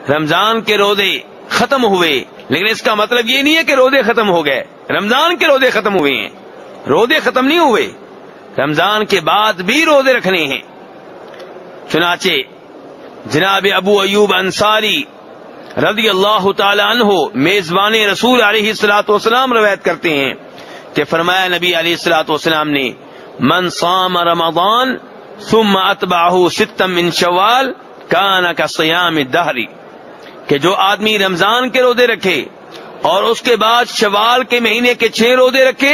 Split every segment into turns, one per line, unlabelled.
رمضان کے روزے ختم ہوئے، لیکن اس کا مطلب یہ نہیں ہے کہ روزے ختم ہو گئے، رمضان کے روزے ختم ہوئے ہیں، روزے ختم نہیں ہوئے، رمضان کے بعد بھی روزے رکھنے ہیں۔ چنانچہ جناب ابو ایوب انصاری رضی اللہ تعالی عنہ میزبان رسول علیہ الصلوۃ والسلام روایت کرتے ہیں کہ فرمایا نبی علیہ الصلوۃ والسلام نے من صام رمضان ثم اتبعه ستا من شوال کان کصیام الدہر، کہ جو آدمی رمضان کے روزے رکھے اور اس کے بعد شوال کے مہینے کے 6 روزے رکھے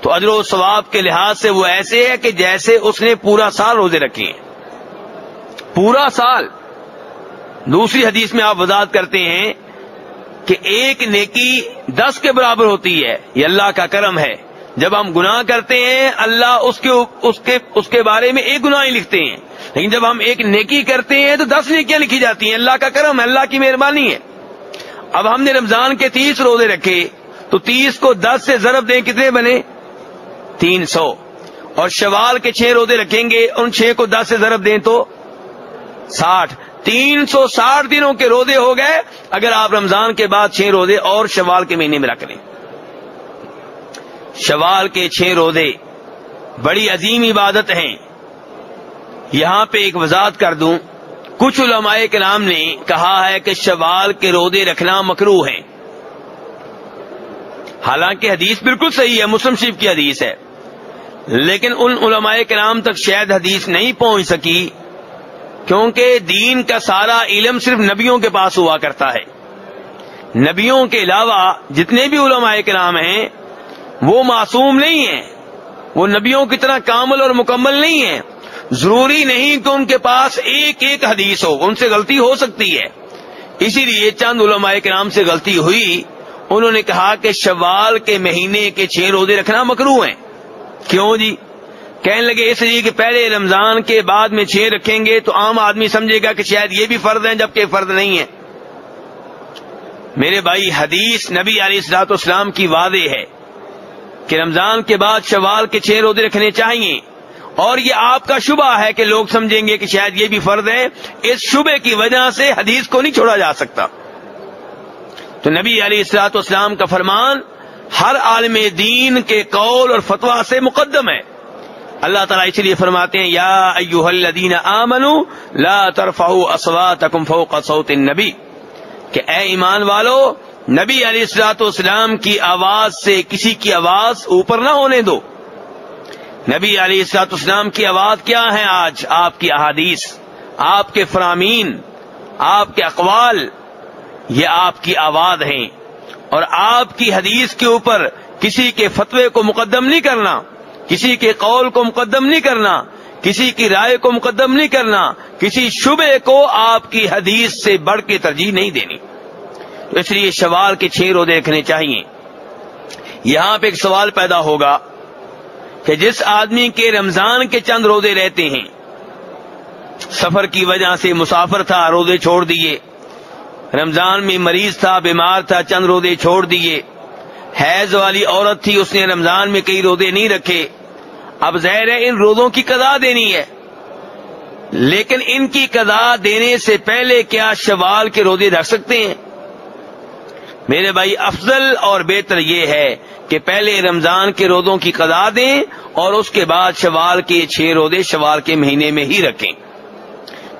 تو اجر و ثواب کے لحاظ سے وہ ایسے ہے کہ جیسے اس نے پورا سال روزے رکھے ہیں، پورا سال۔ دوسری حدیث میں آپ وضاحت کرتے ہیں کہ ایک نیکی 10 کے برابر ہوتی ہے، یہ اللہ کا کرم ہے۔ جب ہم گناہ کرتے ہیں اللہ اس کے بارے میں ایک گناہ ہی لکھتے ہیں، لیکن جب ہم ایک نیکی کرتے ہیں تو 10 نیکیاں لکھی جاتی ہیں، اللہ کا کرم ہے، اللہ کی مہربانی ہے۔ اب ہم نے رمضان کے 30 روزے رکھے تو 30 کو 10 سے ضرب دیں کتنے بنے؟ 300، اور شوال کے 6 روزے رکھیں گے، ان 6 کو 10 سے ضرب دیں تو 60، 360 دنوں کے روزے ہو گئے اگر آپ رمضان کے بعد 6 روزے اور شوال کے مہینے میں رکھ لیں۔ شوال کے 6 روزے بڑی عظیم عبادت ہیں۔ یہاں پہ ایک وضاحت کر دوں، کچھ علماء کرام نے کہا ہے کہ شوال کے روزے رکھنا مکروہ ہیں، حالانکہ حدیث بالکل صحیح ہے، مسلم شریف کی حدیث ہے، لیکن ان علماء کرام تک شاید حدیث نہیں پہنچ سکی کیونکہ دین کا سارا علم صرف نبیوں کے پاس ہوا کرتا ہے۔ نبیوں کے علاوہ جتنے بھی علماء کرام ہیں وہ معصوم نہیں ہیں، وہ نبیوں کی طرح کامل اور مکمل نہیں ہیں۔ ضروری نہیں کہ ان کے پاس ایک ایک حدیث ہو، ان سے غلطی ہو سکتی ہے۔ اسی لیے چند علماء کرام سے غلطی ہوئی، انہوں نے کہا کہ شوال کے مہینے کے 6 روزے رکھنا مکروہ ہیں۔ کیوں جی؟ کہنے لگے اس لیے کہ پہلے رمضان کے بعد میں 6 رکھیں گے تو عام آدمی سمجھے گا کہ شاید یہ بھی فرض ہیں جبکہ فرض نہیں ہے۔ میرے بھائی، حدیث نبی علیہ الصلوۃ والسلام کی واضح ہے کہ رمضان کے بعد شوال کے 6 روزے رکھنے چاہیے، اور یہ آپ کا شبہ ہے کہ لوگ سمجھیں گے کہ شاید یہ بھی فرض ہے، اس شبے کی وجہ سے حدیث کو نہیں چھوڑا جا سکتا۔ تو نبی علیہ الصلوۃ والسلام کا فرمان ہر عالم دین کے قول اور فتویٰ سے مقدم ہے۔ اللہ تعالیٰ اس لیے فرماتے ہیں یا ایھا الذین آمنوا لا ترفعوا اصواتکم فوق صوت النبی، کہ اے ایمان والو نبی علیہ الصلوۃ والسلام کی آواز سے کسی کی آواز اوپر نہ ہونے دو۔ نبی علیہ الصلوۃ والسلام کی آواز کیا ہے؟ آج آپ کی احادیث، آپ کے فرامین، آپ کے اقوال، یہ آپ کی آواز ہیں، اور آپ کی حدیث کے اوپر کسی کے فتوے کو مقدم نہیں کرنا، کسی کے قول کو مقدم نہیں کرنا، کسی کی رائے کو مقدم نہیں کرنا، کسی شبے کو آپ کی حدیث سے بڑھ کے ترجیح نہیں دینی۔ تو اس لیے شوال کے 6 روزے رکھنے چاہیے۔ یہاں پہ ایک سوال پیدا ہوگا کہ جس آدمی کے رمضان کے چند روزے رہتے ہیں، سفر کی وجہ سے مسافر تھا، روزے چھوڑ دیے، رمضان میں مریض تھا، بیمار تھا، چند روزے چھوڑ دیے، حیض والی عورت تھی، اس نے رمضان میں کئی روزے نہیں رکھے، اب ظاہر ہے ان روزوں کی قضا دینی ہے، لیکن ان کی قضا دینے سے پہلے کیا شوال کے روزے رکھ سکتے ہیں؟ میرے بھائی، افضل اور بہتر یہ ہے کہ پہلے رمضان کے روزوں کی قضا دیں اور اس کے بعد شوال کے 6 روزے شوال کے مہینے میں ہی رکھیں،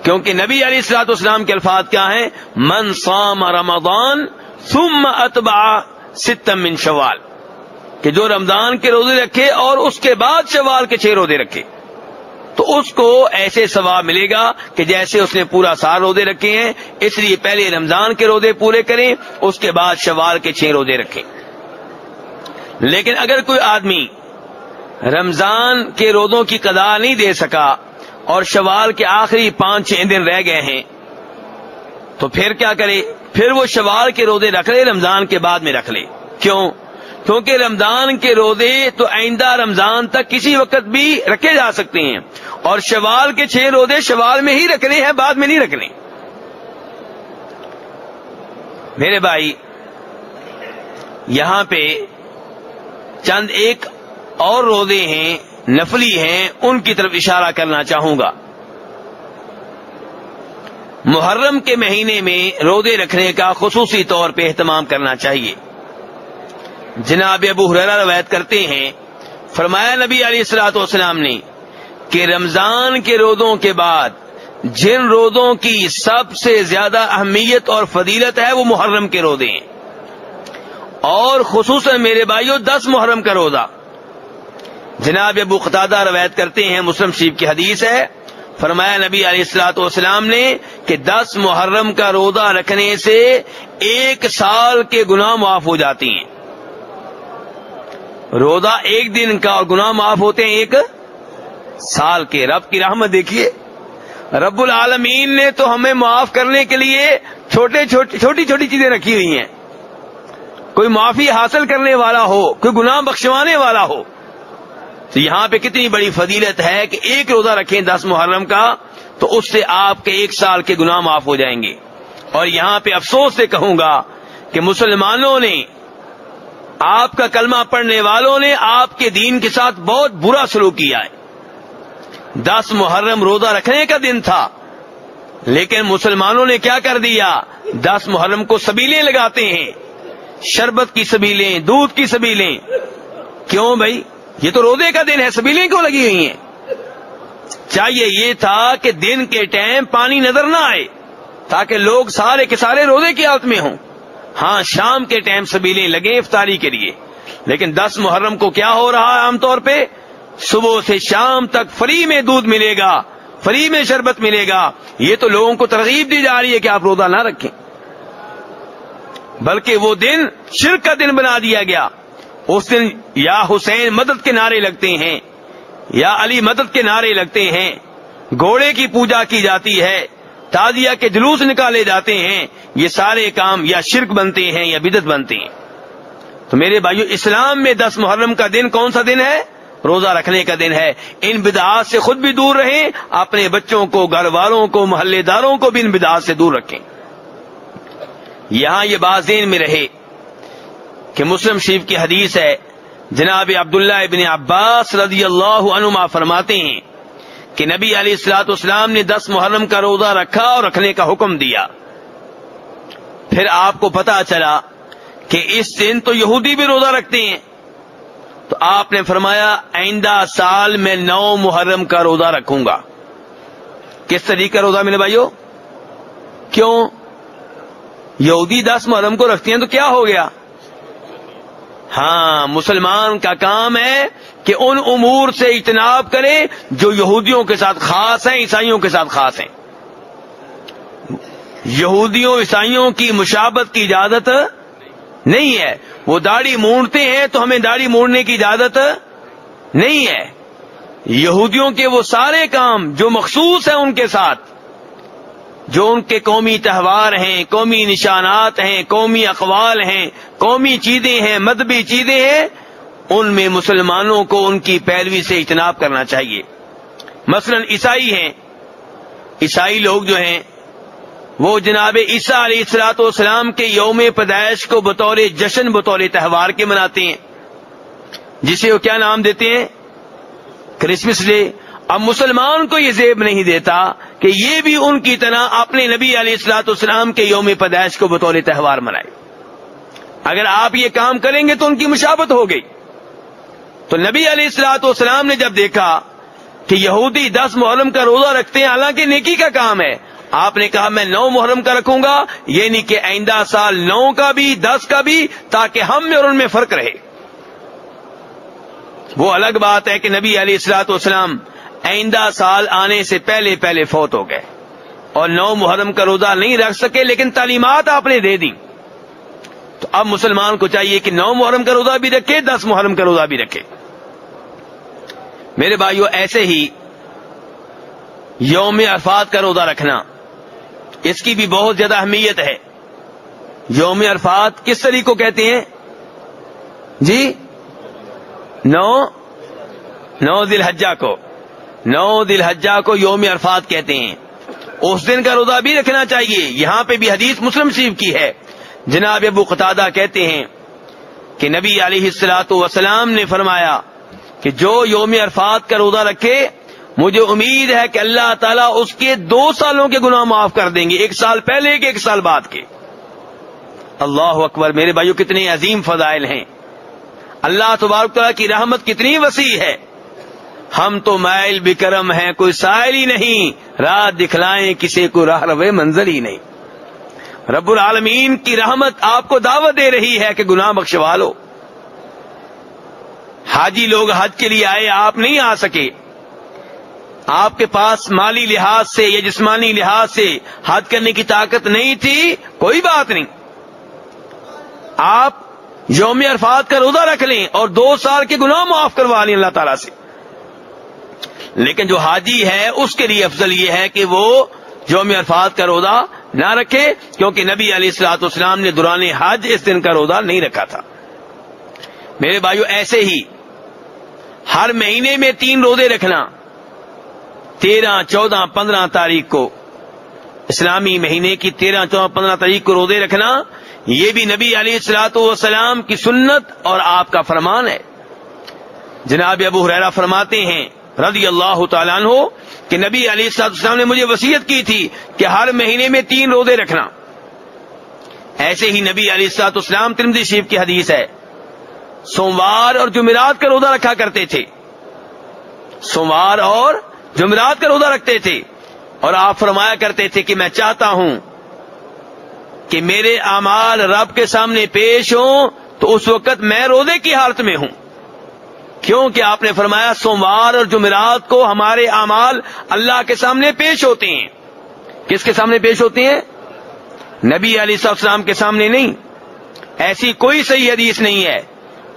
کیونکہ نبی علیہ الصلوۃ والسلام کے الفاظ کیا ہیں؟ من صام رمضان ثم اتبع ستا من شوال، کہ جو رمضان کے روزے رکھے اور اس کے بعد شوال کے 6 روزے رکھے تو اس کو ایسے ثواب ملے گا کہ جیسے اس نے پورا سال روزے رکھے ہیں۔ اس لیے پہلے رمضان کے روزے پورے کریں، اس کے بعد شوال کے 6 روزے رکھیں۔ لیکن اگر کوئی آدمی رمضان کے روزوں کی قضا نہیں دے سکا اور شوال کے آخری 5-6 دن رہ گئے ہیں تو پھر کیا کرے؟ پھر وہ شوال کے روزے رکھ لے، رمضان کے بعد میں رکھ لے۔ کیوں؟ کیونکہ رمضان کے روزے تو آئندہ رمضان تک کسی وقت بھی رکھے جا سکتے ہیں، اور شوال کے 6 روزے شوال میں ہی رکھنے ہیں، بعد میں نہیں رکھنے۔ میرے بھائی، یہاں پہ چند ایک اور روزے ہیں، نفلی ہیں، ان کی طرف اشارہ کرنا چاہوں گا۔ محرم کے مہینے میں روزے رکھنے کا خصوصی طور پہ اہتمام کرنا چاہیے. جناب ابو ہریرہ روایت کرتے ہیں، فرمایا نبی علیہ الصلوۃ والسلام نے کہ رمضان کے روزوں کے بعد جن روزوں کی سب سے زیادہ اہمیت اور فضیلت ہے وہ محرم کے روزے ہیں، اور خصوصاً میرے بھائیوں 10 محرم کا روزہ. جناب ابو قتادہ روایت کرتے ہیں، مسلم شریف کی حدیث ہے، فرمایا نبی علیہ الصلوۃ والسلام نے کہ 10 محرم کا روزہ رکھنے سے 1 سال کے گناہ معاف ہو جاتی ہیں. روزہ 1 دن کا اور گناہ معاف ہوتے ہیں 1 سال کے. رب کی رحمت دیکھیے، رب العالمین نے تو ہمیں معاف کرنے کے لیے چھوٹی چھوٹی چیزیں رکھی ہوئی ہیں. کوئی معافی حاصل کرنے والا ہو، کوئی گناہ بخشوانے والا ہو، تو یہاں پہ کتنی بڑی فضیلت ہے کہ 1 روزہ رکھیں 10 محرم کا، تو اس سے آپ کے 1 سال کے گناہ معاف ہو جائیں گے. اور یہاں پہ افسوس سے کہوں گا کہ مسلمانوں نے، آپ کا کلمہ پڑھنے والوں نے آپ کے دین کے ساتھ بہت برا سلوک کیا ہے. 10 محرم روزہ رکھنے کا دن تھا، لیکن مسلمانوں نے کیا کر دیا، 10 محرم کو سبیلیں لگاتے ہیں، شربت کی سبیلیں، دودھ کی سبیلیں. کیوں بھائی، یہ تو روزے کا دن ہے، سبیلیں کیوں لگی ہوئی ہیں؟ چاہیے یہ تھا کہ دن کے ٹائم پانی نظر نہ آئے تاکہ لوگ سارے کے سارے روزے کی حالت میں ہوں. ہاں، شام کے ٹائم سبیلیں لگیں افطاری کے لیے، لیکن 10 محرم کو کیا ہو رہا ہے عام طور پہ، صبح سے شام تک فری میں دودھ ملے گا، فری میں شربت ملے گا. یہ تو لوگوں کو ترغیب دی جا رہی ہے کہ آپ روزہ نہ رکھیں، بلکہ وہ دن شرک کا دن بنا دیا گیا. اس دن یا حسین مدد کے نعرے لگتے ہیں، یا علی مدد کے نعرے لگتے ہیں، گھوڑے کی پوجا کی جاتی ہے، تعزیہ کے جلوس نکالے جاتے ہیں. یہ سارے کام یا شرک بنتے ہیں یا بدعت بنتے ہیں. تو میرے بھائیو، اسلام میں 10 محرم کا دن کون سا دن ہے؟ روزہ رکھنے کا دن ہے. ان بدعات سے خود بھی دور رہیں، اپنے بچوں کو، گھر والوں کو، محلے داروں کو بھی ان بدعات سے دور رکھیں. یہاں یہ بات ذہن میں رہے کہ مسلم شریف کی حدیث ہے، جناب عبداللہ ابن عباس رضی اللہ عنہما فرماتے ہیں کہ نبی علیہ الصلوۃ والسلام نے 10 محرم کا روزہ رکھا اور رکھنے کا حکم دیا. پھر آپ کو پتا چلا کہ اس دن تو یہودی بھی روزہ رکھتے ہیں، تو آپ نے فرمایا آئندہ سال میں 9 محرم کا روزہ رکھوں گا. کس طریقے کا روزہ میرے بھائیو؟ کیوں؟ یہودی 10 محرم کو رکھتے ہیں تو کیا ہو گیا؟ ہاں، مسلمان کا کام ہے کہ ان امور سے اجتناب کرے جو یہودیوں کے ساتھ خاص ہیں، عیسائیوں کے ساتھ خاص ہیں. یہودیوں عیسائیوں کی مشابہت کی اجازت نہیں ہے. وہ داڑھی مونڈتے ہیں تو ہمیں داڑھی مونڈنے کی اجازت نہیں ہے. یہودیوں کے وہ سارے کام جو مخصوص ہیں ان کے ساتھ، جو ان کے قومی تہوار ہیں، قومی نشانات ہیں، قومی اقوال ہیں، قومی چیزیں ہیں، مذہبی چیزیں ہیں، ان میں مسلمانوں کو ان کی پیروی سے اجتناب کرنا چاہیے. مثلا عیسائی ہیں، عیسائی لوگ جو ہیں وہ جناب عیسیٰ علیہ الصلوۃ والسلام کے یوم پیدائش کو بطور جشن، بطور تہوار کے مناتے ہیں، جسے وہ کیا نام دیتے ہیں؟ Christmas day. اب مسلمان کو یہ زیب نہیں دیتا کہ یہ بھی ان کی طرح اپنے نبی علیہ الصلوۃ والسلام کے یوم پیدائش کو بطور تہوار منائے. اگر آپ یہ کام کریں گے تو ان کی مشابہت ہو گئی. تو نبی علیہ الصلوۃ والسلام نے جب دیکھا کہ یہودی 10 محرم کا روزہ رکھتے ہیں، حالانکہ نیکی کا کام ہے، آپ نے کہا میں 9 محرم کا رکھوں گا، یہ نہیں کہ آئندہ سال 9 کا بھی 10 کا بھی، تاکہ ہم میں اور ان میں فرق رہے. وہ الگ بات ہے کہ نبی علیہ الصلوۃ والسلام آئندہ سال آنے سے پہلے پہلے فوت ہو گئے اور 9 محرم کا روزہ نہیں رکھ سکے، لیکن تعلیمات آپ نے دے دی. تو اب مسلمان کو چاہیے کہ 9 محرم کا روزہ بھی رکھے، 10 محرم کا روزہ بھی رکھے. میرے بھائیو، ایسے ہی یوم عرفات کا روزہ رکھنا، اس کی بھی بہت زیادہ اہمیت ہے. یوم عرفات کس طریقے کو کہتے ہیں جی؟ 9 ذی الحجہ کو، 9 ذی الحجہ کو یوم عرفات کہتے ہیں. اس دن کا روزہ بھی رکھنا چاہیے. یہاں پہ بھی حدیث مسلم شریف کی ہے، جناب ابو قتادہ کہتے ہیں کہ نبی علیہ الصلوۃ والسلام نے فرمایا کہ جو یوم عرفات کا روزہ رکھے مجھے امید ہے کہ اللہ تعالیٰ اس کے 2 سالوں کے گناہ معاف کر دیں گے، 1 سال پہلے کے 1 سال بعد کے۔ اللہ اکبر میرے بھائیو، کتنے عظیم فضائل ہیں، اللہ تبارک تعالیٰ کی رحمت کتنی وسیع ہے۔ ہم تو مائل بکرم ہیں، کوئی سائل ہی نہیں، راہ دکھلائیں کسی کو راہ روے منزل ہی نہیں۔ رب العالمین کی رحمت آپ کو دعوت دے رہی ہے کہ گناہ بخشوا لو۔ حاجی لوگ حج کے لیے آئے، آپ نہیں آ سکے، آپ کے پاس مالی لحاظ سے یا جسمانی لحاظ سے حج کرنے کی طاقت نہیں تھی، کوئی بات نہیں، آپ یوم عرفات کا روزہ رکھ لیں اور 2 سال کے گناہ معاف کروا لیں اللہ تعالیٰ سے۔ لیکن جو حاجی ہے اس کے لیے افضل یہ ہے کہ وہ یوم عرفات کا روزہ نہ رکھے، کیونکہ نبی علیہ الصلوۃ والسلام نے دوران حج اس دن کا روزہ نہیں رکھا تھا۔ میرے بھائیو، ایسے ہی ہر مہینے میں 3 روزے رکھنا، 13، 14، 15 تاریخ کو، اسلامی مہینے کی 13، 14، 15 تاریخ کو روزے رکھنا، یہ بھی نبی علیہ الصلوۃ والسلام کی سنت اور آپ کا فرمان ہے۔ جناب ابو ہریرہ فرماتے ہیں رضی اللہ تعالیٰ عنہ کہ نبی علیہ الصلوۃ والسلام نے مجھے وصیت کی تھی کہ ہر مہینے میں 3 روزے رکھنا۔ ایسے ہی نبی علیہ الصلوۃ والسلام، ترمذی شریف کی حدیث ہے، سوموار اور جمعرات کا روزہ رکھا کرتے تھے، سوموار اور جمعرات کا روزہ رکھتے تھے، اور آپ فرمایا کرتے تھے کہ میں چاہتا ہوں کہ میرے اعمال رب کے سامنے پیش ہوں تو اس وقت میں روزے کی حالت میں ہوں، کیونکہ آپ نے فرمایا سوموار اور جمعرات کو ہمارے اعمال اللہ کے سامنے پیش ہوتے ہیں۔ کس کے سامنے پیش ہوتے ہیں؟ نبی علیہ السلام کے سامنے نہیں۔ ایسی کوئی صحیح حدیث نہیں ہے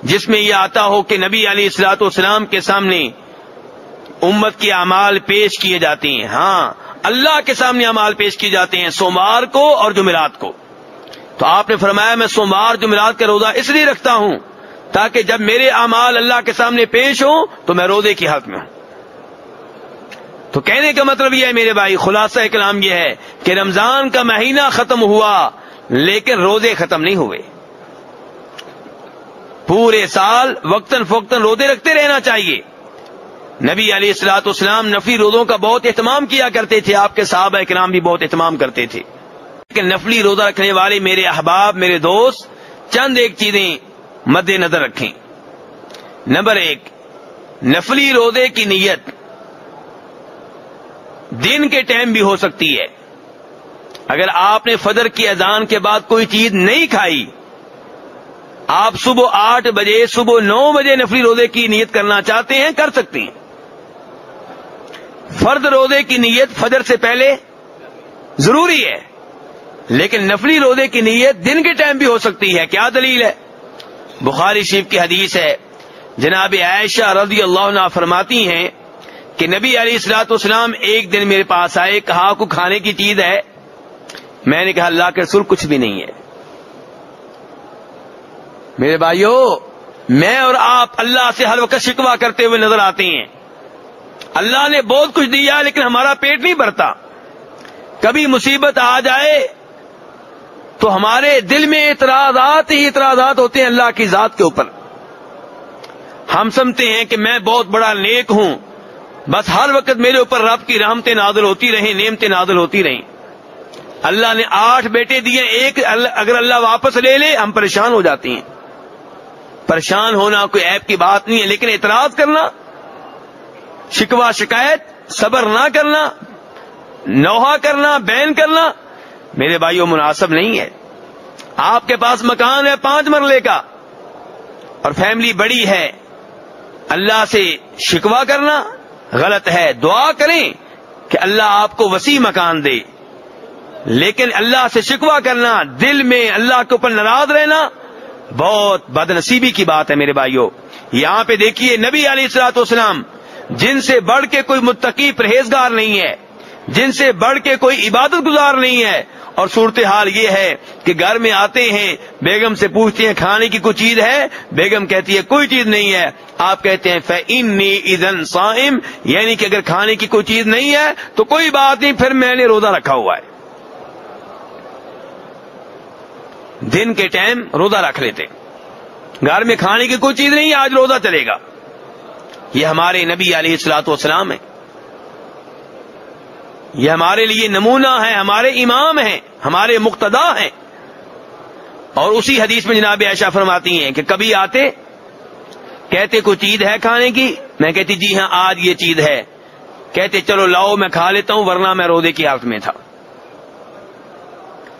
جس میں یہ آتا ہو کہ نبی علیہ الصلوۃ والسلام کے سامنے امت کے اعمال پیش کیے جاتے ہیں۔ ہاں، اللہ کے سامنے اعمال پیش کیے جاتے ہیں سوموار کو اور جمعرات کو۔ تو آپ نے فرمایا میں سوموار جمعرات کا روزہ اس لیے رکھتا ہوں تاکہ جب میرے اعمال اللہ کے سامنے پیش ہوں تو میں روزے کی حالت میں ہوں۔ تو کہنے کا مطلب یہ ہے میرے بھائی، خلاصہ کلام یہ ہے کہ رمضان کا مہینہ ختم ہوا لیکن روزے ختم نہیں ہوئے۔ پورے سال وقتاً فوقتاً روزے رکھتے رہنا چاہیے۔ نبی علیہ الصلوۃ والسلام نفلی روزوں کا بہت اہتمام کیا کرتے تھے، آپ کے صحابہ کرام بھی بہت اہتمام کرتے تھے۔ لیکن نفلی روزہ رکھنے والے میرے احباب، میرے دوست، چند ایک چیزیں مد نظر رکھیں۔ نمبر 1، نفلی روزے کی نیت دن کے ٹائم بھی ہو سکتی ہے۔ اگر آپ نے فجر کی اذان کے بعد کوئی چیز نہیں کھائی، آپ صبح 8 بجے، صبح 9 بجے نفلی روزے کی نیت کرنا چاہتے ہیں، کر سکتے ہیں۔ فرض روزے کی نیت فجر سے پہلے ضروری ہے، لیکن نفلی روزے کی نیت دن کے ٹائم بھی ہو سکتی ہے۔ کیا دلیل ہے؟ بخاری شریف کی حدیث ہے، جناب عائشہ رضی اللہ عنہا فرماتی ہیں کہ نبی علیہ الصلوۃ والسلام ایک دن میرے پاس آئے، کہا کو کھانے کی چیز ہے؟ میں نے کہا اللہ کے رسول کچھ بھی نہیں ہے۔ میرے بھائیو، میں اور آپ اللہ سے ہر وقت شکوہ کرتے ہوئے نظر آتے ہیں۔ اللہ نے بہت کچھ دیا لیکن ہمارا پیٹ نہیں بھرتا۔ کبھی مصیبت آ جائے تو ہمارے دل میں اعتراضات ہی اعتراضات ہوتے ہیں اللہ کی ذات کے اوپر۔ ہم سمجھتے ہیں کہ میں بہت بڑا نیک ہوں، بس ہر وقت میرے اوپر رب کی رحمتیں نازل ہوتی رہیں، نعمتیں نازل ہوتی رہیں۔ اللہ نے 8 بیٹے دیے، ایک اگر اللہ واپس لے لے ہم پریشان ہو جاتے ہیں۔ پریشان ہونا کوئی عیب کی بات نہیں ہے، لیکن اعتراض کرنا، شکوہ شکایت، صبر نہ کرنا، نوحہ کرنا، بین کرنا، میرے بھائیوں مناسب نہیں ہے۔ آپ کے پاس مکان ہے 5 مرلے کا اور فیملی بڑی ہے، اللہ سے شکوہ کرنا غلط ہے۔ دعا کریں کہ اللہ آپ کو وسیع مکان دے، لیکن اللہ سے شکوہ کرنا، دل میں اللہ کے اوپر ناراض رہنا بہت بد نصیبی کی بات ہے میرے بھائیوں۔ یہاں پہ دیکھیے نبی علیہ الصلوۃ والسلام، جن سے بڑھ کے کوئی متقی پرہیزگار نہیں ہے، جن سے بڑھ کے کوئی عبادت گزار نہیں ہے، اور صورتحال یہ ہے کہ گھر میں آتے ہیں، بیگم سے پوچھتے ہیں کھانے کی کوئی چیز ہے؟ بیگم کہتی ہے کوئی چیز نہیں ہے۔ آپ کہتے ہیں فَإِنِّي إِذًا صَائِمٌ، یعنی کہ اگر کھانے کی کوئی چیز نہیں ہے تو کوئی بات نہیں، پھر میں نے روزہ رکھا ہوا ہے۔ دن کے ٹائم روزہ رکھ لیتے، گھر میں کھانے کی کوئی چیز نہیں ہے، آج روزہ چلے گا۔ یہ ہمارے نبی علیہ الصلوۃ والسلام ہیں۔ یہ ہمارے لیے نمونہ ہیں، ہمارے امام ہیں، ہمارے مقتدا ہیں. اور اسی حدیث میں جناب عائشہ فرماتی ہیں کہ کبھی آتے، کہتے کوئی چیز ہے کھانے کی، میں کہتی جی ہاں آج یہ چیز ہے، کہتے چلو لاؤ میں کھا لیتا ہوں ورنہ میں روزے کی حالت میں تھا.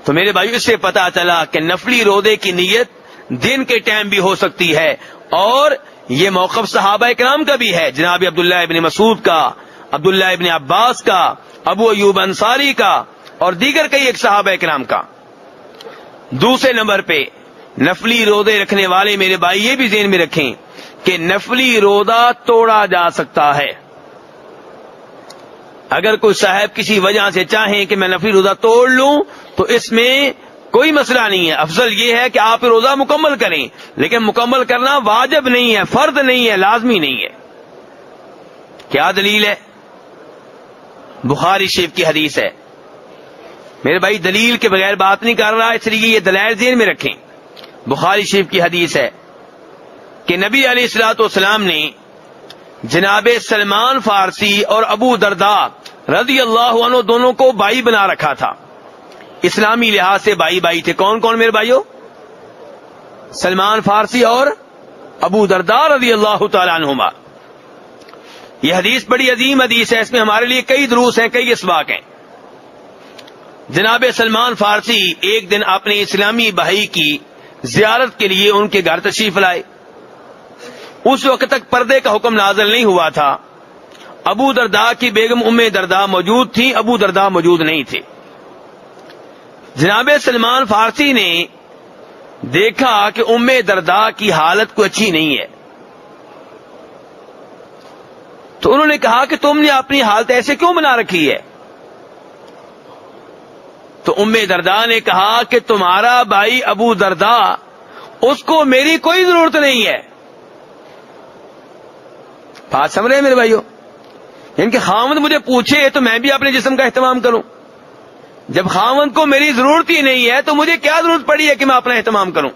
تو میرے بھائی اس سے پتا چلا کہ نفلی روزے کی نیت دن کے ٹائم بھی ہو سکتی ہے، اور یہ موقف صحابہ کرام کا بھی ہے، جناب عبداللہ ابن مسعود کا، عبداللہ ابن عباس کا، ابو ایوب انصاری کا، اور دیگر کئی ایک صحابہ کرام کا. دوسرے نمبر پہ نفلی روزے رکھنے والے میرے بھائی یہ بھی ذہن میں رکھیں کہ نفلی روزہ توڑا جا سکتا ہے. اگر کوئی صاحب کسی وجہ سے چاہیں کہ میں نفلی روزہ توڑ لوں تو اس میں کوئی مسئلہ نہیں ہے. افضل یہ ہے کہ آپ روزہ مکمل کریں، لیکن مکمل کرنا واجب نہیں ہے، فرض نہیں ہے، لازمی نہیں ہے. کیا دلیل ہے؟ بخاری شریف کی حدیث ہے. میرے بھائی دلیل کے بغیر بات نہیں کر رہا، اس لیے یہ دلائل ذہن میں رکھیں. بخاری شریف کی حدیث ہے کہ نبی علیہ الصلوۃ والسلام نے جناب سلمان فارسی اور ابو درداء رضی اللہ عنہ دونوں کو بھائی بنا رکھا تھا. اسلامی لحاظ سے بھائی بھائی تھے. کون کون میرے بھائیوں؟ سلمان فارسی اور ابو درداء رضی اللہ تعالی عنہما. یہ حدیث بڑی عظیم حدیث ہے، اس میں ہمارے لیے کئی دروس ہیں، کئی اسباق ہیں. جناب سلمان فارسی ایک دن اپنے اسلامی بھائی کی زیارت کے لیے ان کے گھر تشریف لائے. اس وقت تک پردے کا حکم نازل نہیں ہوا تھا. ابو درداء کی بیگم ام درداء موجود تھی، ابو درداء موجود نہیں تھے. جناب سلمان فارسی نے دیکھا کہ ام درداء کی حالت کوئی اچھی نہیں ہے، تو انہوں نے کہا کہ تم نے اپنی حالت ایسے کیوں بنا رکھی ہے؟ تو ام درداء نے کہا کہ تمہارا بھائی ابو درداء، اس کو میری کوئی ضرورت نہیں ہے. بات سمجھ رہے میرے بھائیوں؟ ان کے خاوند مجھے پوچھے تو میں بھی اپنے جسم کا اہتمام کروں. جب خاوند کو میری ضرورت ہی نہیں ہے تو مجھے کیا ضرورت پڑی ہے کہ میں اپنا اہتمام کروں؟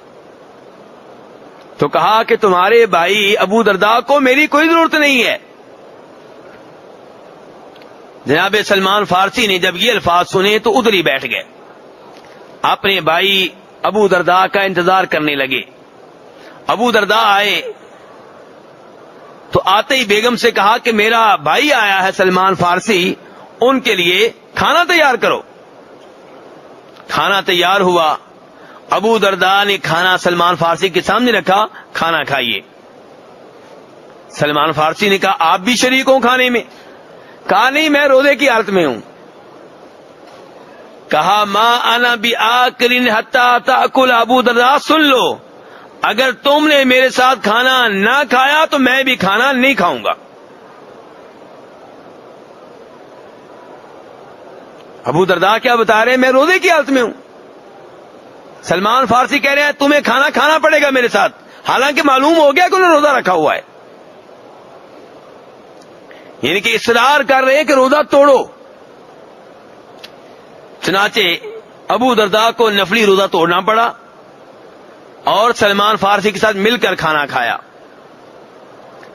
تو کہا کہ تمہارے بھائی ابو درداء کو میری کوئی ضرورت نہیں ہے. جناب سلمان فارسی نے جب یہ الفاظ سنے تو ادھر ہی بیٹھ گئے، اپنے بھائی ابو درداء کا انتظار کرنے لگے. ابو درداء آئے تو آتے ہی بیگم سے کہا کہ میرا بھائی آیا ہے سلمان فارسی، ان کے لیے کھانا تیار کرو. کھانا تیار ہوا. ابو درداء نے کھانا سلمان فارسی کے سامنے رکھا، کھانا کھائیے. سلمان فارسی نے کہا آپ بھی شریک ہوں کھانے میں؟ کہا نہیں، میں روزے کی حالت میں ہوں. کہا ما انا بآکل حتی تأکل. ابو درداء سن لو، اگر تم نے میرے ساتھ کھانا نہ کھایا تو میں بھی کھانا نہیں کھاؤں گا. ابو درداء کیا بتا رہے ہیں؟ میں روزے کی حالت میں ہوں. سلمان فارسی کہہ رہے ہیں تمہیں کھانا کھانا پڑے گا میرے ساتھ، حالانکہ معلوم ہو گیا کہ انہوں نے روزہ رکھا ہوا ہے. یعنی کہ اصرار کر رہے ہیں کہ روزہ توڑو. چنانچہ ابو درداء کو نفلی روزہ توڑنا پڑا اور سلمان فارسی کے ساتھ مل کر کھانا کھایا.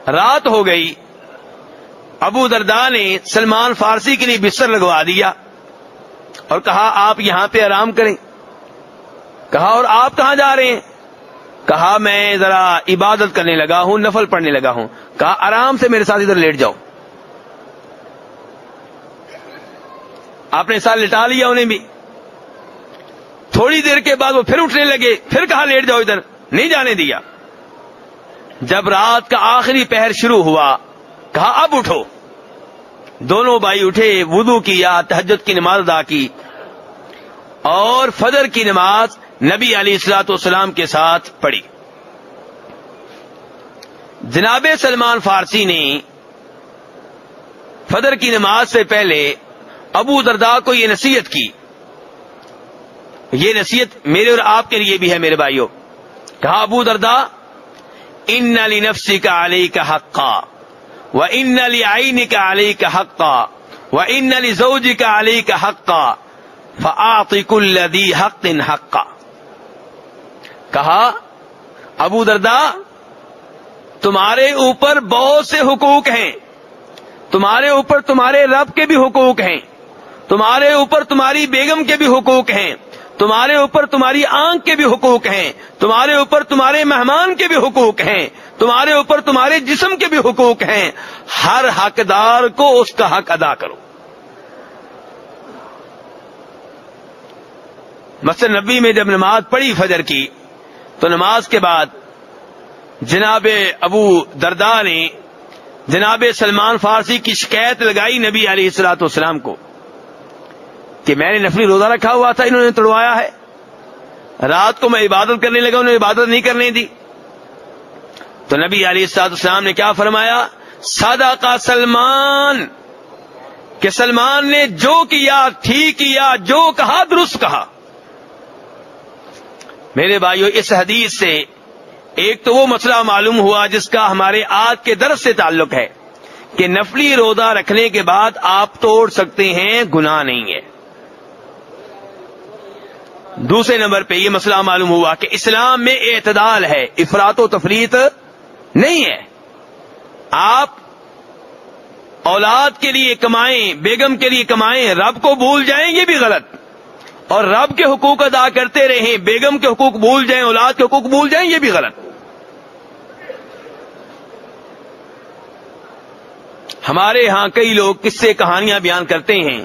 رات ہو گئی. ابو درداء نے سلمان فارسی کے لیے بستر لگوا دیا اور کہا آپ یہاں پہ آرام کریں. کہا اور آپ کہاں جا رہے ہیں؟ کہا میں ذرا عبادت کرنے لگا ہوں، نفل پڑھنے لگا ہوں. کہا آرام سے میرے ساتھ ادھر لیٹ جاؤ. آپ نے ساتھ لٹا لیا انہیں بھی. تھوڑی دیر کے بعد وہ پھر اٹھنے لگے، پھر کہا لیٹ جاؤ ادھر، نہیں جانے دیا. جب رات کا آخری پہر شروع ہوا کہا اب اٹھو. دونوں بھائی اٹھے، وضو کیا، تہجد کی نماز ادا کی اور فجر کی نماز نبی علیہ الصلوۃ والسلام کے ساتھ پڑھی. جناب سلمان فارسی نے فجر کی نماز سے پہلے ابو درداء کو یہ نصیحت کی. یہ نصیحت میرے اور آپ کے لیے بھی ہے میرے بھائیوں. کہا ابو درداء ان لنفسک علیک حقا وان لعینک علیک حقا وان لزوجک علیک حقا فاعط کل ذی حق حقا. کہا ابو درداء تمہارے اوپر بہت سے حقوق ہیں، تمہارے اوپر تمہارے رب کے بھی حقوق ہیں، تمہارے اوپر تمہاری بیگم کے بھی حقوق ہیں، تمہارے اوپر تمہاری آنکھ کے بھی حقوق ہیں، تمہارے اوپر تمہارے مہمان کے بھی حقوق ہیں، تمہارے اوپر تمہارے جسم کے بھی حقوق ہیں. ہر حقدار کو اس کا حق ادا کرو. مسجد نبوی میں جب نماز پڑھی فجر کی تو نماز کے بعد جناب ابو درداء نے جناب سلمان فارسی کی شکایت لگائی نبی علیہ الصلوۃ والسلام کو کہ میں نے نفلی روزہ رکھا ہوا تھا، انہوں نے توڑوایا ہے. رات کو میں عبادت کرنے لگا، انہوں نے عبادت نہیں کرنے دی. تو نبی علیہ الصلوۃ والسلام نے کیا فرمایا؟ صدق سلمان، کہ سلمان نے جو کیا ٹھیک کیا، جو کہا درست کہا. میرے بھائیو، اس حدیث سے ایک تو وہ مسئلہ معلوم ہوا جس کا ہمارے آج کے درس سے تعلق ہے کہ نفلی روزہ رکھنے کے بعد آپ توڑ سکتے ہیں، گناہ نہیں ہے. دوسرے نمبر پہ یہ مسئلہ معلوم ہوا کہ اسلام میں اعتدال ہے، افراط و تفریط نہیں ہے. آپ اولاد کے لیے کمائیں، بیگم کے لیے کمائیں، رب کو بھول جائیں یہ بھی غلط، اور رب کے حقوق ادا کرتے رہیں، بیگم کے حقوق بھول جائیں، اولاد کے حقوق بھول جائیں یہ بھی غلط. ہمارے ہاں کئی لوگ قصے کہانیاں بیان کرتے ہیں،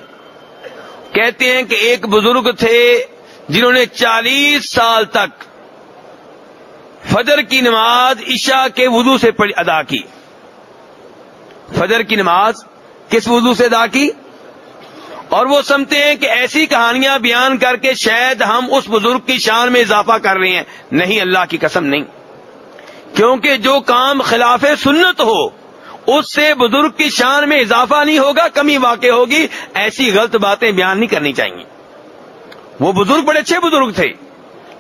کہتے ہیں کہ ایک بزرگ تھے جنہوں نے 40 سال تک فجر کی نماز عشاء کے وضو سے ادا کی. فجر کی نماز کس وضو سے ادا کی؟ اور وہ سمجھتے ہیں کہ ایسی کہانیاں بیان کر کے شاید ہم اس بزرگ کی شان میں اضافہ کر رہے ہیں. نہیں، اللہ کی قسم نہیں، کیونکہ جو کام خلاف سنت ہو اس سے بزرگ کی شان میں اضافہ نہیں ہوگا، کمی واقع ہوگی. ایسی غلط باتیں بیان نہیں کرنی چاہیے. وہ بزرگ بڑے اچھے بزرگ تھے،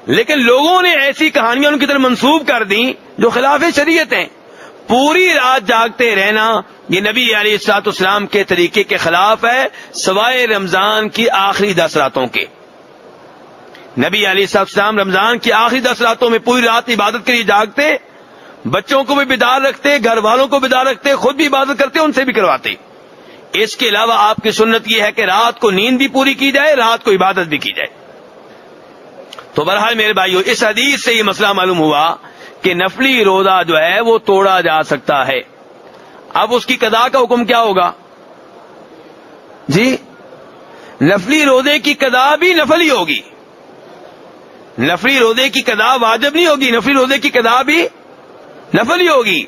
لیکن لوگوں نے ایسی کہانیاں ان کی طرف منسوب کر دیں جو خلاف شریعت ہیں. پوری رات جاگتے رہنا یہ نبی علیہ الصلوۃ والسلام کے طریقے کے خلاف ہے، سوائے رمضان کی آخری 10 راتوں کے. نبی علیہ الصلوۃ والسلام رمضان کی آخری 10 راتوں میں پوری رات عبادت کے لیے جاگتے، بچوں کو بھی بیدار رکھتے، گھر والوں کو بیدار رکھتے، خود بھی عبادت کرتے، ان سے بھی کرواتے. اس کے علاوہ آپ کی سنت یہ ہے کہ رات کو نیند بھی پوری کی جائے، رات کو عبادت بھی کی جائے. تو بہرحال میرے بھائیو، اس حدیث سے یہ مسئلہ معلوم ہوا کہ نفلی روزہ جو ہے وہ توڑا جا سکتا ہے. اب اس کی قضا کا حکم کیا ہوگا؟ جی، نفلی روزے کی قضا بھی نفل ہی ہوگی. نفلی روزے کی قضا واجب نہیں ہوگی، نفلی روزے کی قضا بھی نفل ہی ہوگی.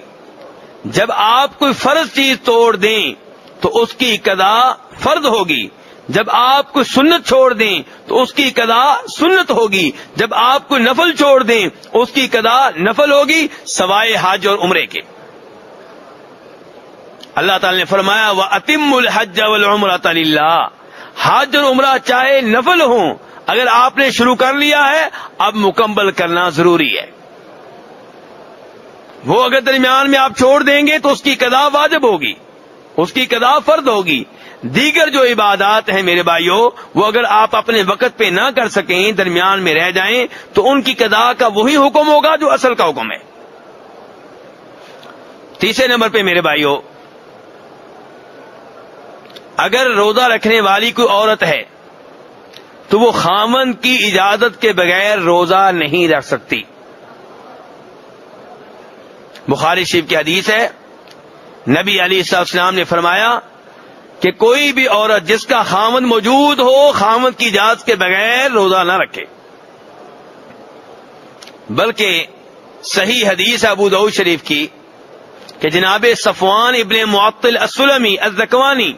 جب آپ کوئی فرض چیز توڑ دیں تو اس کی قضا فرض ہوگی، جب آپ کوئی سنت چھوڑ دیں تو اس کی قضا سنت ہوگی، جب آپ کوئی نفل چھوڑ دیں اس کی قضا نفل ہوگی، سوائے حج اور عمرے کے. اللہ تعالی نے فرمایا وَأَتِمُّ الْحَجَّ وَالْعُمْرَةَ لِلَّهِ. حج اور عمرہ چاہے نفل ہوں، اگر آپ نے شروع کر لیا ہے اب مکمل کرنا ضروری ہے. وہ اگر درمیان میں آپ چھوڑ دیں گے تو اس کی قضا واجب ہوگی، اس کی قضا فرض ہوگی. دیگر جو عبادات ہیں میرے بھائیوں، وہ اگر آپ اپنے وقت پہ نہ کر سکیں، درمیان میں رہ جائیں، تو ان کی قضا کا وہی حکم ہوگا جو اصل کا حکم ہے. تیسرے نمبر پہ میرے بھائیوں، اگر روزہ رکھنے والی کوئی عورت ہے تو وہ خاوند کی اجازت کے بغیر روزہ نہیں رکھ سکتی. بخاری شریف کی حدیث ہے، نبی علیہ السلام نے فرمایا کہ کوئی بھی عورت جس کا خاوند موجود ہو، خاوند کی اجازت کے بغیر روزہ نہ رکھے. بلکہ صحیح حدیث ابو داؤد شریف کی کہ جناب صفوان ابن معطل السلمی الذکوانی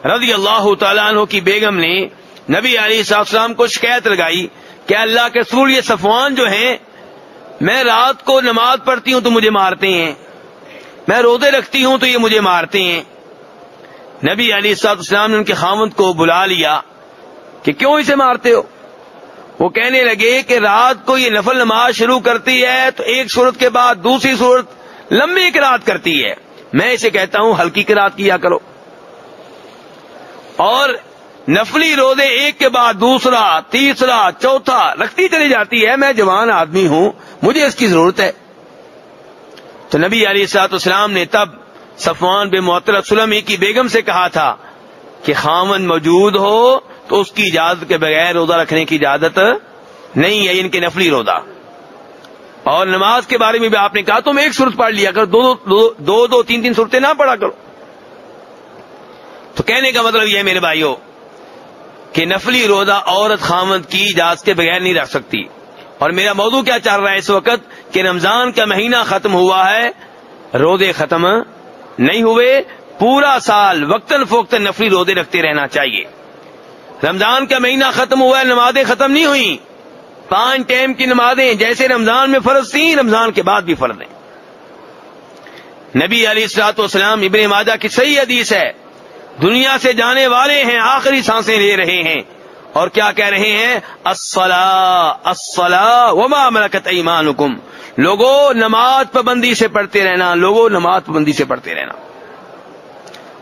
رضی اللہ تعالیٰ عنہ کی بیگم نے نبی علیہ السلام کو شکایت لگائی کہ اللہ کے رسول، یہ صفوان جو ہیں، میں رات کو نماز پڑھتی ہوں تو مجھے مارتے ہیں، میں روزے رکھتی ہوں تو یہ مجھے مارتے ہیں. نبی علیہ السلام نے ان کے خاوند کو بلا لیا کہ کیوں اسے مارتے ہو؟ وہ کہنے لگے کہ رات کو یہ نفل نماز شروع کرتی ہے تو ایک سورت کے بعد دوسری سورت لمبی قرات کرتی ہے، میں اسے کہتا ہوں ہلکی قرات کیا کرو. اور نفلی روزے ایک کے بعد دوسرا، تیسرا، چوتھا رکھتی چلی جاتی ہے. میں جوان آدمی ہوں، مجھے اس کی ضرورت ہے. تو نبی علیہ الصلوۃ والسلام نے تب صفوان بن معطل السلمی کی بیگم سے کہا تھا کہ خاوند موجود ہو تو اس کی اجازت کے بغیر روزہ رکھنے کی اجازت نہیں ہے، ان کے نفلی روزہ. اور نماز کے بارے میں بھی آپ نے کہا تم ایک صورت پڑھ لیا کرو، دو تین صورتیں نہ پڑھا کرو. تو کہنے کا مطلب یہ ہے میرے بھائیوں کہ نفلی روزہ عورت خاوند کی اجازت کے بغیر نہیں رکھ سکتی. اور میرا موضوع کیا چل رہا ہے اس وقت کہ رمضان کا مہینہ ختم ہوا ہے، روزے ختم نہیں ہوئے، پورا سال وقتاً فوقتاً نفلی روزے رکھتے رہنا چاہیے. رمضان کا مہینہ ختم ہوا ہے، نمازیں ختم نہیں ہوئیں. 5 ٹائم کی نمازیں جیسے رمضان میں فرض تھیں، رمضان کے بعد بھی فرض ہیں. نبی علیہ الصلوۃ والسلام، ابن ماجہ کی صحیح حدیث ہے، دنیا سے جانے والے ہیں، آخری سانسیں لے رہے ہیں، اور کیا کہہ رہے ہیں؟ الصلاۃ وما ملکت ایمانکم. لوگوں نماز پابندی سے پڑھتے رہنا، لوگوں نماز پابندی سے پڑھتے رہنا.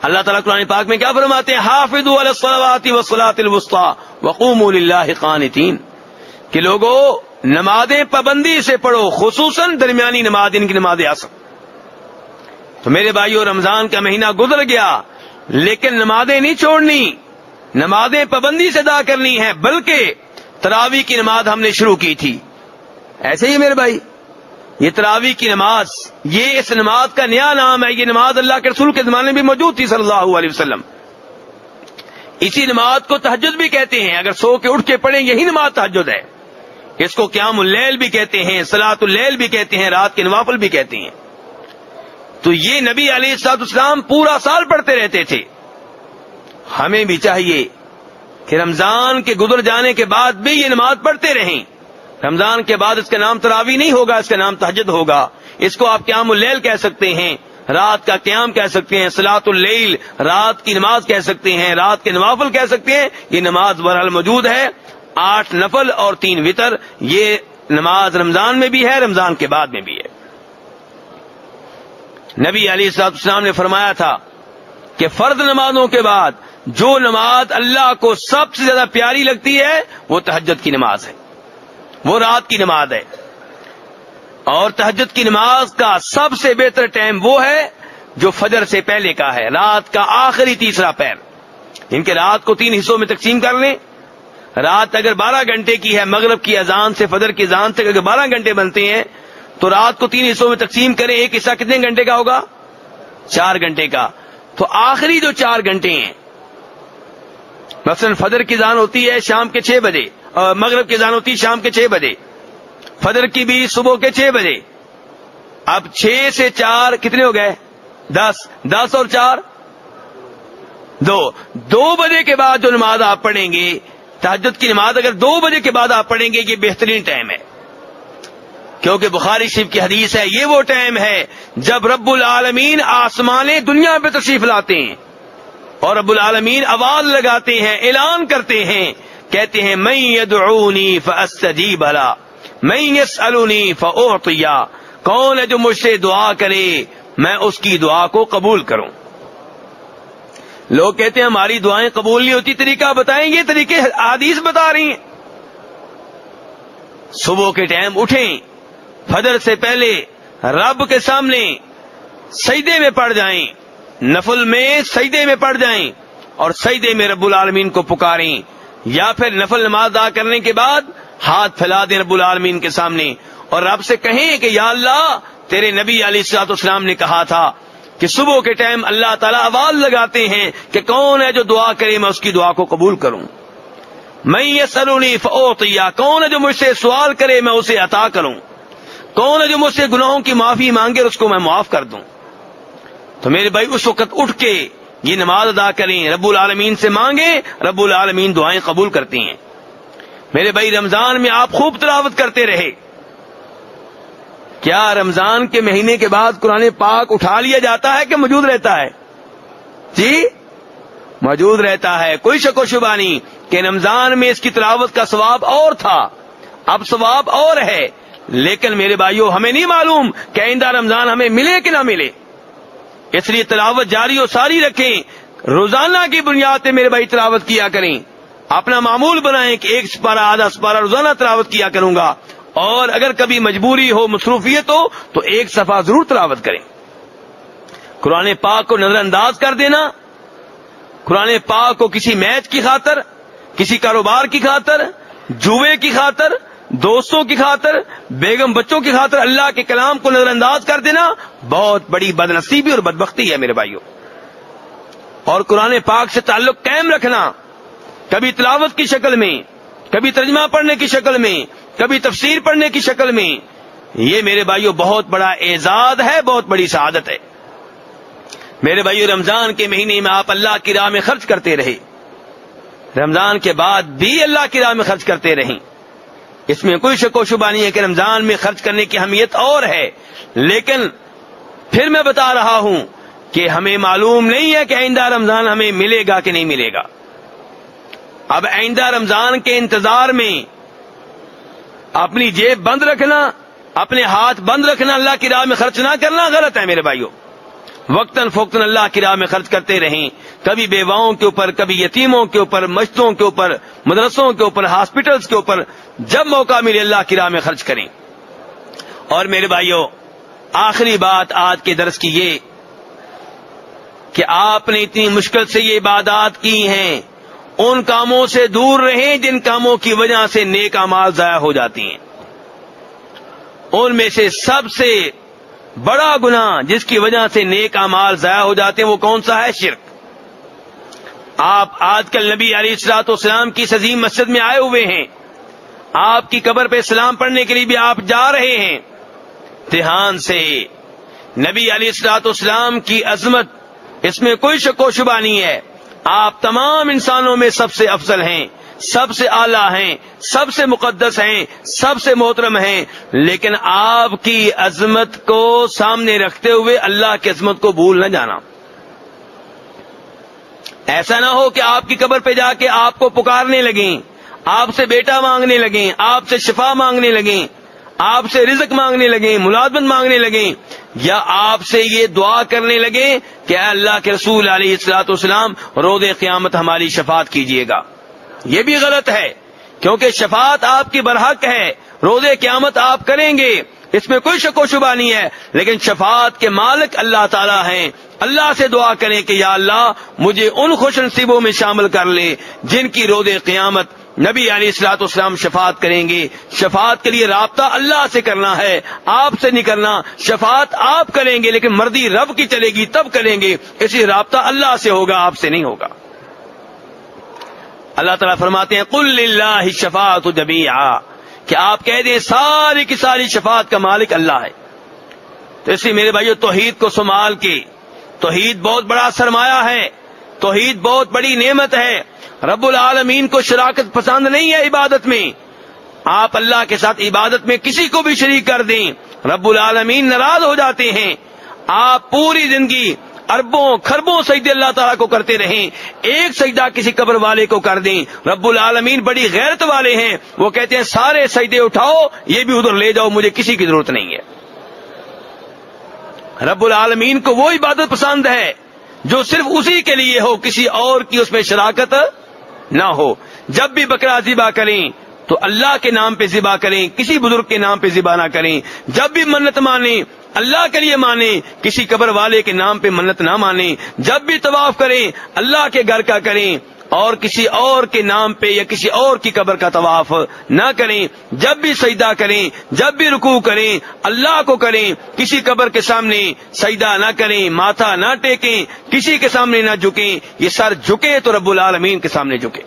اللہ تعالیٰ قرآن پاک میں کیا فرماتے ہیں؟ حافظوا علی الصلوات والصلاۃ الوسطیٰ وقوموا للہ قانتین، کہ لوگوں نمازیں پابندی سے پڑھو، خصوصاً درمیانی نماز، ان کی نماز عصر. تو میرے بھائیو، رمضان کا مہینہ گزر گیا لیکن نمازیں نہیں چھوڑنی، نمازیں پابندی سے ادا کرنی ہے. بلکہ تراویح کی نماز ہم نے شروع کی تھی. ایسے ہی میرے بھائی، یہ تراویح کی نماز، یہ اس نماز کا نیا نام ہے. یہ نماز اللہ کے رسول کے زمانے میں بھی موجود تھی صلی اللہ علیہ وسلم. اسی نماز کو تہجد بھی کہتے ہیں. اگر سو کے اٹھ کے پڑھیں یہی نماز تہجد ہے. اس کو قیام اللیل بھی کہتے ہیں، صلاۃ اللیل بھی کہتے ہیں، رات کے نوافل بھی کہتے ہیں. تو یہ نبی علیہ الصلوۃ والسلام پورا سال پڑھتے رہتے تھے. ہمیں بھی چاہیے کہ رمضان کے گزر جانے کے بعد بھی یہ نماز پڑھتے رہیں. رمضان کے بعد اس کا نام تراویح نہیں ہوگا، اس کا نام تہجد ہوگا. اس کو آپ قیام اللیل کہہ سکتے ہیں، رات کا قیام کہہ سکتے ہیں، صلاۃ اللیل رات کی نماز کہہ سکتے ہیں، رات کے نوافل کہہ سکتے ہیں. یہ نماز بہرحال موجود ہے، 8 نفل اور 3 وتر. یہ نماز رمضان میں بھی ہے، رمضان کے بعد میں بھی ہے. نبی علیہ الصلوۃ والسلام نے فرمایا تھا کہ فرض نمازوں کے بعد جو نماز اللہ کو سب سے زیادہ پیاری لگتی ہے وہ تہجد کی نماز ہے، وہ رات کی نماز ہے. اور تہجد کی نماز کا سب سے بہتر ٹائم وہ ہے جو فجر سے پہلے کا ہے، رات کا آخری تیسرا پہر. ان کے رات کو 3 حصوں میں تقسیم کر لیں. رات اگر 12 گھنٹے کی ہے، مغرب کی اذان سے فجر کی اذان تک اگر 12 گھنٹے بنتے ہیں تو رات کو 3 حصوں میں تقسیم کریں. ایک حصہ کتنے گھنٹے کا ہوگا؟ 4 گھنٹے کا. تو آخری جو 4 گھنٹے ہیں، مثلا فجر کی اذان ہوتی ہے شام کے 6 بجے، اور مغرب کی اذان ہوتی ہے شام کے 6 بجے، فجر کی بھی صبح کے 6 بجے. اب 6 سے 4 کتنے ہو گئے؟ 10 اور 4 2 بجے کے بعد جو نماز آپ پڑھیں گے، تہجد کی نماز اگر 2 بجے کے بعد آپ پڑھیں گے، یہ بہترین ٹائم ہے. کیونکہ بخاری شریف کی حدیث ہے، یہ وہ ٹائم ہے جب رب العالمین آسمان دنیا پہ تشریف لاتے ہیں اور رب العالمین آواز لگاتے ہیں، اعلان کرتے ہیں، کہتے ہیں من یدعونی فاستجیب له، من یسألنی فاعطی، کون ہے جو مجھ سے دعا کرے میں اس کی دعا کو قبول کروں. لوگ کہتے ہیں ہماری دعائیں قبول نہیں ہوتی، طریقہ بتائیں. یہ طریقے حدیث بتا رہی ہیں. صبح کے ٹائم اٹھیں، فجر سے پہلے رب کے سامنے سجدے میں پڑ جائیں، نفل میں سجدے میں پڑ جائیں اور سجدے میں رب العالمین کو پکاریں. یا پھر نفل نماز ادا کرنے کے بعد ہاتھ پھیلا دیں رب العالمین کے سامنے اور رب سے کہیں کہ یا اللہ، تیرے نبی علیہ الصلوۃ والسلام نے کہا تھا کہ صبح کے ٹائم اللہ تعالیٰ آواز لگاتے ہیں کہ کون ہے جو دعا کرے میں اس کی دعا کو قبول کروں. من یسألنی فاعطی، کون ہے جو مجھ سے سوال کرے میں اسے عطا کروں. کون ہے جو مجھ سے گناہوں کی معافی مانگے اور اس کو میں معاف کر دوں. تو میرے بھائی اس وقت اٹھ کے یہ نماز ادا کریں، رب العالمین سے مانگیں، رب العالمین دعائیں قبول کرتی ہیں. میرے بھائی رمضان میں آپ خوب تلاوت کرتے رہے. کیا رمضان کے مہینے کے بعد قرآن پاک اٹھا لیا جاتا ہے کہ موجود رہتا ہے؟ جی موجود رہتا ہے. کوئی شک و شبہ نہیں کہ رمضان میں اس کی تلاوت کا ثواب اور تھا، اب ثواب اور ہے. لیکن میرے بھائیوں ہمیں نہیں معلوم کہ آئندہ رمضان ہمیں ملے کہ نہ ملے، اس لیے تلاوت جاری و ساری رکھیں. روزانہ کی بنیاد پہ میرے بھائی تلاوت کیا کریں. اپنا معمول بنائیں کہ 1 سپارہ آدھا سپارہ روزانہ تلاوت کیا کروں گا، اور اگر کبھی مجبوری ہو، مصروفیت ہو تو 1 صفحہ ضرور تلاوت کریں. قرآن پاک کو نظر انداز کر دینا، قرآن پاک کو کسی میچ کی خاطر، کسی کاروبار کی خاطر، جوئے کی خاطر، دوستوں کی خاطر، بیگم بچوں کی خاطر اللہ کے کلام کو نظر انداز کر دینا بہت بڑی بدنصیبی اور بدبختی ہے میرے بھائیوں. اور قرآن پاک سے تعلق قائم رکھنا، کبھی تلاوت کی شکل میں، کبھی ترجمہ پڑھنے کی شکل میں، کبھی تفسیر پڑھنے کی شکل میں، یہ میرے بھائیوں بہت بڑا اعزاز ہے، بہت بڑی سعادت ہے. میرے بھائیوں رمضان کے مہینے میں آپ اللہ کی راہ میں خرچ کرتے رہے، رمضان کے بعد بھی اللہ کی راہ میں خرچ کرتے رہیں. اس میں کوئی شک و شبہ نہیں ہے کہ رمضان میں خرچ کرنے کی اہمیت اور ہے، لیکن پھر میں بتا رہا ہوں کہ ہمیں معلوم نہیں ہے کہ آئندہ رمضان ہمیں ملے گا کہ نہیں ملے گا. اب آئندہ رمضان کے انتظار میں اپنی جیب بند رکھنا، اپنے ہاتھ بند رکھنا، اللہ کی راہ میں خرچ نہ کرنا غلط ہے میرے بھائیوں. وقتاً فوقتاً اللہ کی راہ میں خرچ کرتے رہیں، کبھی بیواؤں کے اوپر، کبھی یتیموں کے اوپر، مشتوں کے اوپر، مدرسوں کے اوپر، ہاسپٹلز کے اوپر، جب موقع ملے اللہ کی راہ میں خرچ کریں. اور میرے بھائیوں آخری بات آج کے درس کی یہ کہ آپ نے اتنی مشکل سے یہ عبادات کی ہیں، ان کاموں سے دور رہیں جن کاموں کی وجہ سے نیک اعمال ضائع ہو جاتی ہیں. ان میں سے سب سے بڑا گناہ جس کی وجہ سے نیک اعمال ضائع ہو جاتے ہیں وہ کون سا ہے؟ شرک. آپ آج کل نبی علیہ الصلوۃ والسلام کی عظیم مسجد میں آئے ہوئے ہیں، آپ کی قبر پہ سلام پڑھنے کے لیے بھی آپ جا رہے ہیں. دھیان سے، نبی علیہ الصلوۃ والسلام کی عظمت اس میں کوئی شک و شبہ نہیں ہے. آپ تمام انسانوں میں سب سے افضل ہیں، سب سے اعلیٰ ہیں، سب سے مقدس ہیں، سب سے محترم ہیں، لیکن آپ کی عظمت کو سامنے رکھتے ہوئے اللہ کی عظمت کو بھول نہ جانا. ایسا نہ ہو کہ آپ کی قبر پہ جا کے آپ کو پکارنے لگیں، آپ سے بیٹا مانگنے لگیں، آپ سے شفا مانگنے لگیں، آپ سے رزق مانگنے لگیں، ملازمت مانگنے لگیں، یا آپ سے یہ دعا کرنے لگیں کہ اے اللہ کے رسول علیہ الصلوۃ والسلام روز قیامت ہماری شفاعت کیجیے گا. یہ بھی غلط ہے، کیونکہ شفاعت آپ کی برحق ہے، روز قیامت آپ کریں گے، اس میں کوئی شک و شبہ نہیں ہے، لیکن شفاعت کے مالک اللہ تعالی ہیں. اللہ سے دعا کریں کہ یا اللہ مجھے ان خوش نصیبوں میں شامل کر لے جن کی روز قیامت نبی علیہ الصلوۃ والسلام شفاعت کریں گے. شفاعت کے لیے رابطہ اللہ سے کرنا ہے، آپ سے نہیں کرنا. شفاعت آپ کریں گے لیکن مرضی رب کی چلے گی تب کریں گے، اسی رابطہ اللہ سے ہوگا، آپ سے نہیں ہوگا. اللہ تعالیٰ فرماتے ہیں قل للہ الشفاعۃ جمیعا، کہ آپ کہہ دیں ساری کی ساری شفاعت کا مالک اللہ ہے. تو اس لیے میرے بھائیو توحید کو سنبھال کے، توحید بہت بڑا سرمایہ ہے، توحید بہت بڑی نعمت ہے. رب العالمین کو شراکت پسند نہیں ہے عبادت میں. آپ اللہ کے ساتھ عبادت میں کسی کو بھی شریک کر دیں رب العالمین ناراض ہو جاتے ہیں. آپ پوری زندگی اربوں خربوں سجدے اللہ تعالیٰ کو کرتے رہیں، ایک سجدہ کسی قبر والے کو کر دیں، رب العالمین بڑی غیرت والے ہیں، وہ کہتے ہیں سارے سجدے اٹھاؤ، یہ بھی ادھر لے جاؤ، مجھے کسی کی ضرورت نہیں ہے. رب العالمین کو وہ عبادت پسند ہے جو صرف اسی کے لیے ہو، کسی اور کی اس میں شراکت نہ ہو. جب بھی بکرا ذبح کریں تو اللہ کے نام پہ ذبح کریں، کسی بزرگ کے نام پہ ذبح نہ کریں. جب بھی منت مانیں اللہ کے لیے مانیں، کسی قبر والے کے نام پہ منت نہ مانیں. جب بھی طواف کریں اللہ کے گھر کا کریں اور کسی اور کے نام پہ یا کسی اور کی قبر کا طواف نہ کریں. جب بھی سجدہ کریں، جب بھی رکوع کریں اللہ کو کریں، کسی قبر کے سامنے سجدہ نہ کریں، ماتھا نہ ٹیکیں، کسی کے سامنے نہ جھکیں. یہ سر جھکے تو رب العالمین کے سامنے جھکے.